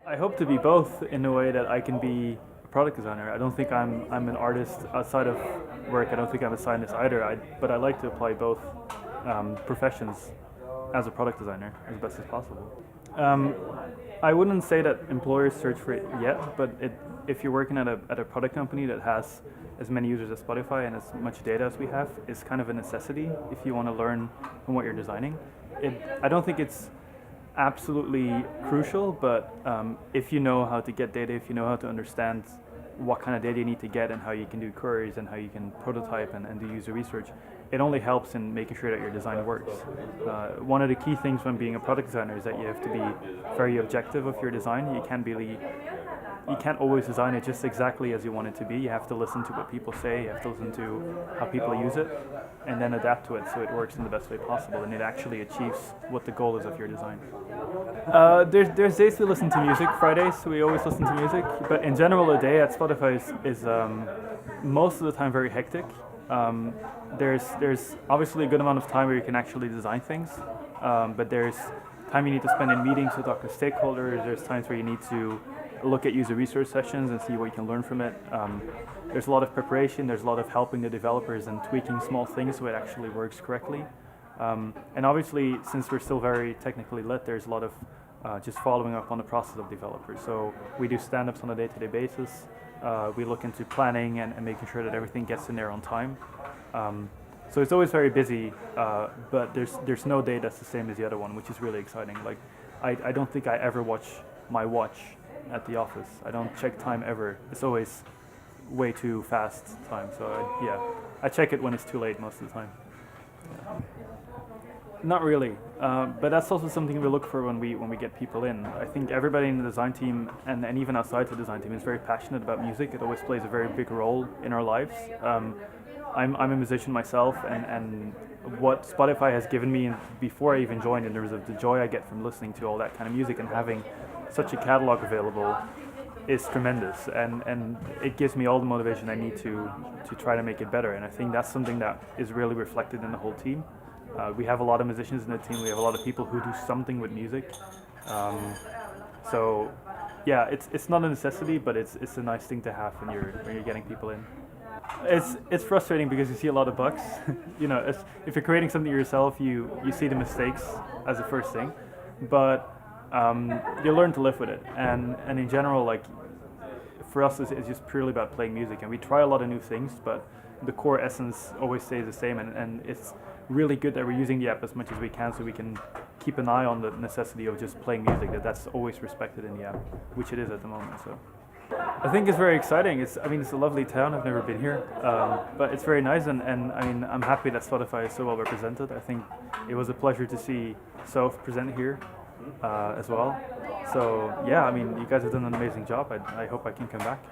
I hope to be both in a way that I can be a product designer. I don't think I'm an artist outside of work. I don't think I'm a scientist either. But I like to apply both professions as a product designer as best as possible. Um, I wouldn't say that employers search for it yet, but if you're working at a product company that has as many users as Spotify and as much data as we have, it's kind of a necessity if you want to learn from what you're designing. I don't think it's absolutely crucial, but if you know how to get data, if you know how to understand what kind of data you need to get and how you can do queries and how you can prototype and do user research, it only helps in making sure that your design works. One of the key things when being a product designer is that you have to be very objective of your design. You can't always design it just exactly as you want it to be. You have to listen to what people say, you have to listen to how people use it, and then adapt to it so it works in the best way possible and it actually achieves what the goal is of your design. There's days we listen to music. Fridays we always listen to music, but in general a day at Spotify is most of the time very hectic. There's obviously a good amount of time where you can actually design things, but there's time you need to spend in meetings to talk to stakeholders. There's times where you need to look at user research sessions and see what you can learn from it. There's a lot of preparation. There's a lot of helping the developers and tweaking small things so it actually works correctly. And obviously, since we're still very technically lit, there's a lot of just following up on the process of developers. So we do stand-ups on a day-to-day basis. We look into planning and making sure that everything gets in there on time. So it's always very busy, but there's no day that's the same as the other one, which is really exciting. Like, I don't think I ever watch my watch at the office. I don't check time ever. It's always way too fast time. So I check it when it's too late most of the time. Yeah. Not really, but that's also something we look for when we get people in. I think everybody in the design team and even outside the design team is very passionate about music. It always plays a very big role in our lives. I'm a musician myself, and what Spotify has given me before I even joined in terms of the joy I get from listening to all that kind of music and having such a catalog available is tremendous, and it gives me all the motivation I need to try to make it better. And I think that's something that is really reflected in the whole team. We have a lot of musicians in the team. We have a lot of people who do something with music. So, yeah, it's not a necessity, but it's a nice thing to have when you're getting people in. It's frustrating because you see a lot of bugs. You know, if you're creating something yourself, you see the mistakes as the first thing, but you learn to live with it. And in general, like for us, it's just purely about playing music, and we try a lot of new things, but the core essence always stays the same. And it's really good that we're using the app as much as we can, so we can keep an eye on the necessity of just playing music. That's always respected in the app, which it is at the moment. So. I think it's very exciting. It's a lovely town. I've never been here, but it's very nice, and I mean, I'm happy that Spotify is so well represented. I think it was a pleasure to see Soph present here as well. So yeah, I mean, you guys have done an amazing job. I hope I can come back.